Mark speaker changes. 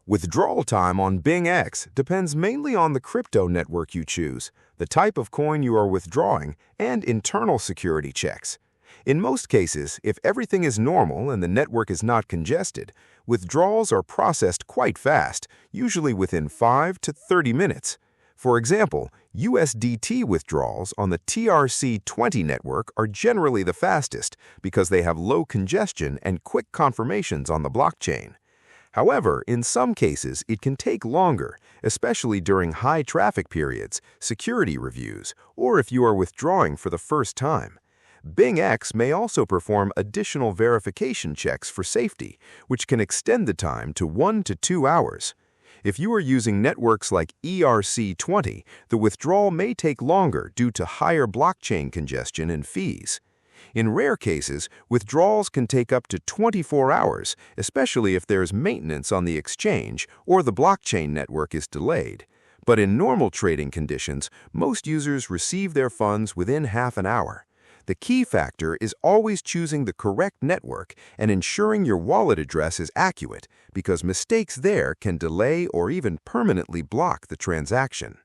Speaker 1: Withdrawal time on BingX depends mainly on the crypto network you choose, the type of coin you are withdrawing, and internal security checks. In most cases, if everything is normal and the network is not congested, withdrawals are processed quite fast, usually within 5 to 30 minutes. For example, USDT withdrawals on the TRC20 network are generally the fastest because they have low congestion and quick confirmations on the blockchain. However, in some cases, it can take longer, especially during high traffic periods, security reviews, or if you are withdrawing for the first time. BingX may also perform additional verification checks for safety, which can extend the time to 1 to 2 hours. If you are using networks like ERC20, the withdrawal may take longer due to higher blockchain congestion and fees. In rare cases, withdrawals can take up to 24 hours, especially if there's maintenance on the exchange or the blockchain network is delayed. But in normal trading conditions, most users receive their funds within half an hour. The key factor is always choosing the correct network and ensuring your wallet address is accurate, because mistakes there can delay or even permanently block the transaction.